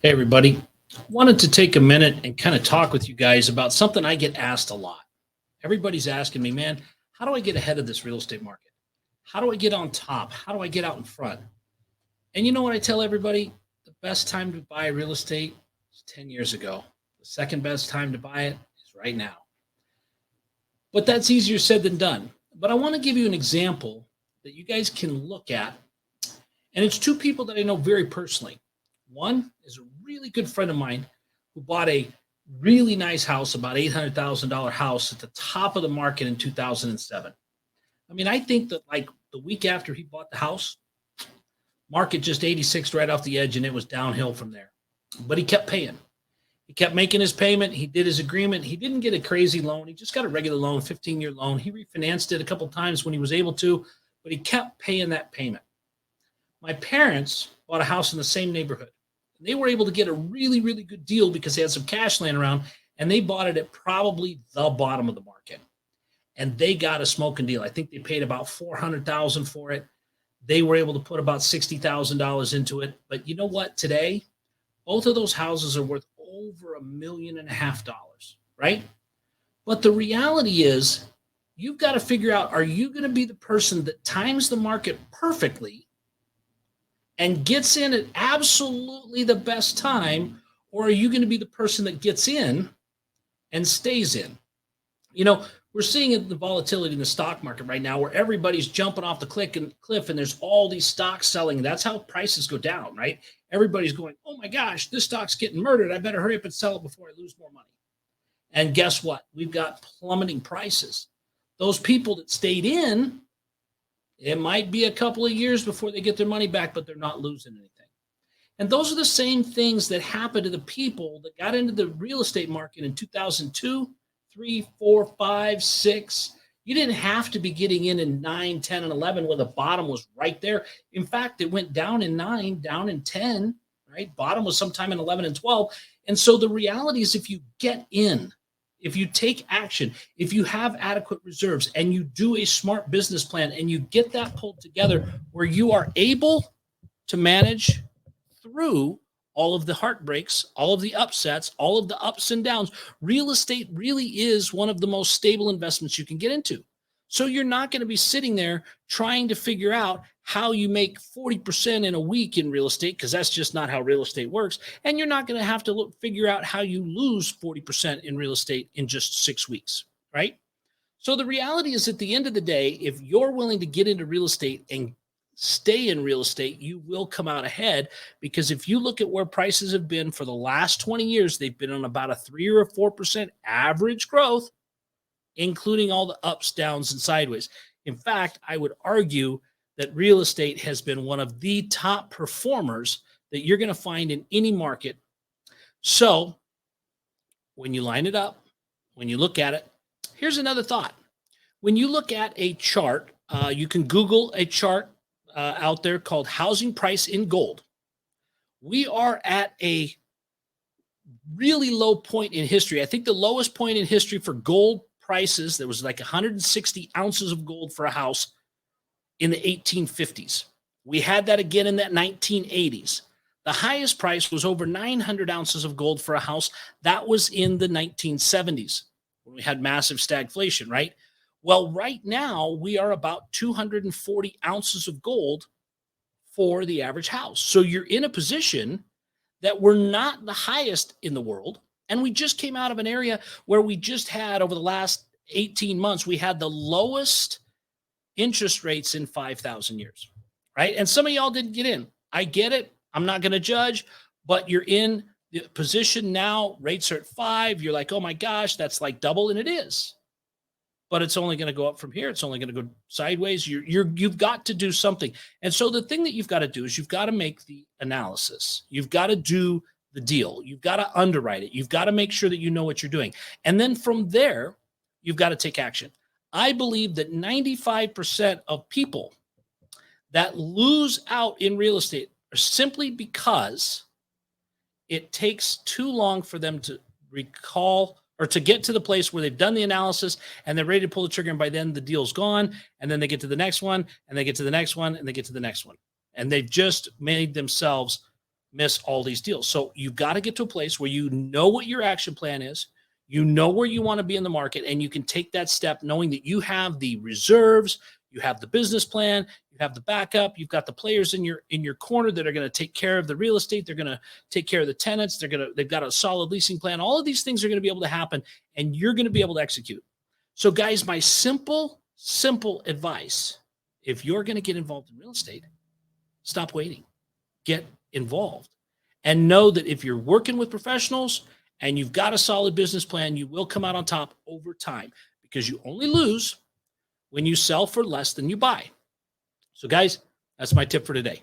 Hey, everybody. Wanted to take a minute and kind of talk with you guys about something I get asked a lot. Everybody's asking me, man, how do I get ahead of this real estate market? How do I get on top? How do I get out in front? And you know what I tell everybody? The best time to buy real estate is 10 years ago. The second best time to buy it is right now. But that's easier said than done. But I want to give you an example that you guys can look at. And it's two people that I know very personally. One is a really good friend of mine who bought a really nice house, about $800,000 house at the top of the market in 2007. I mean, I think that like the week after he bought the house, market just 86 right off the edge and it was downhill from there. But he kept paying. He kept making his payment. He did his agreement. He didn't get a crazy loan. He just got a regular loan, 15-year loan. He refinanced it a couple times when he was able to, but he kept paying that payment. My parents bought a house in the same neighborhood. They were able to get a really, really good deal because they had some cash laying around, and they bought it at probably the bottom of the market. And they got a smoking deal. I think they paid about $400,000 for it. They were able to put about $60,000 into it. But you know what? Today, both of those houses are worth over $1.5 million, right? But the reality is, you've got to figure out, are you going to be the person that times the market perfectly and gets in at absolutely the best time, or are you going to be the person that gets in and stays in? You know, we're seeing the volatility in the stock market right now where everybody's jumping off the cliff and there's all these stocks selling. That's how prices go down, right? Everybody's going, oh my gosh, this stock's getting murdered. I better hurry up and sell it before I lose more money. And guess what? We've got plummeting prices. Those people that stayed in, it might be a couple of years before they get their money back, but they're not losing anything. And those are the same things that happened to the people that got into the real estate market in 2002, 3, 4, 5, 6. You didn't have to be getting in 9, 10, and 11 when the bottom was right there. In fact, it went down in 9, down in 10, right? Bottom was sometime in 11 and 12. And so the reality is if you get in, if you take action, if you have adequate reserves and you do a smart business plan and you get that pulled together where you are able to manage through all of the heartbreaks, all of the upsets, all of the ups and downs, real estate really is one of the most stable investments you can get into. So you're not going to be sitting there trying to figure out how you make 40% in a week in real estate, because that's just not how real estate works. And you're not going to have to figure out how you lose 40% in real estate in just 6 weeks, right? So the reality is at the end of the day, if you're willing to get into real estate and stay in real estate, you will come out ahead, because if you look at where prices have been for the last 20 years, they've been on about a 3 or 4% average growth, including all the ups, downs, and sideways. In fact, I would argue that real estate has been one of the top performers that you're going to find in any market. So when you line it up, when you look at it, here's another thought. When you look at a chart, you can Google a chart out there called housing price in gold. We are at a really low point in history. I think the lowest point in history for gold prices, there was like 160 ounces of gold for a house in the 1850s. We had that again in that 1980s. The highest price was over 900 ounces of gold for a house. That was in the 1970s when we had massive stagflation, right? Well, right now we are about 240 ounces of gold for the average house. So you're in a position that we're not the highest in the world. And we just came out of an area where we just had, over the last 18 months, we had the lowest interest rates in 5,000 years, right? And some of y'all didn't get in. I get it. I'm not going to judge, but you're in the position now. Rates are at 5. You're like, oh my gosh, that's like double. And it is. But it's only going to go up from here. It's only going to go sideways. You've got to do something. And so the thing that you've got to do is you've got to make the analysis. You've got to do the deal. You've got to underwrite it. You've got to make sure that you know what you're doing. And then from there, you've got to take action. I believe that 95% of people that lose out in real estate are simply because it takes too long for them to recall or to get to the place where they've done the analysis and they're ready to pull the trigger. And by then the deal's gone. And then they get to the next one and they get to the next one and they get to the next one. And they've just made themselves miss all these deals. So you've got to get to a place where you know what your action plan is, you know where you want to be in the market, and you can take that step knowing that you have the reserves, you have the business plan, you have the backup, you've got the players in your corner that are going to take care of the real estate, they're going to take care of the tenants, they've got a solid leasing plan. All of these things are going to be able to happen, and you're going to be able to execute. So guys, my simple advice, if you're going to get involved in real estate, stop waiting. Get involved. And know that if you're working with professionals and you've got a solid business plan, you will come out on top over time, because you only lose when you sell for less than you buy. So guys, that's my tip for today.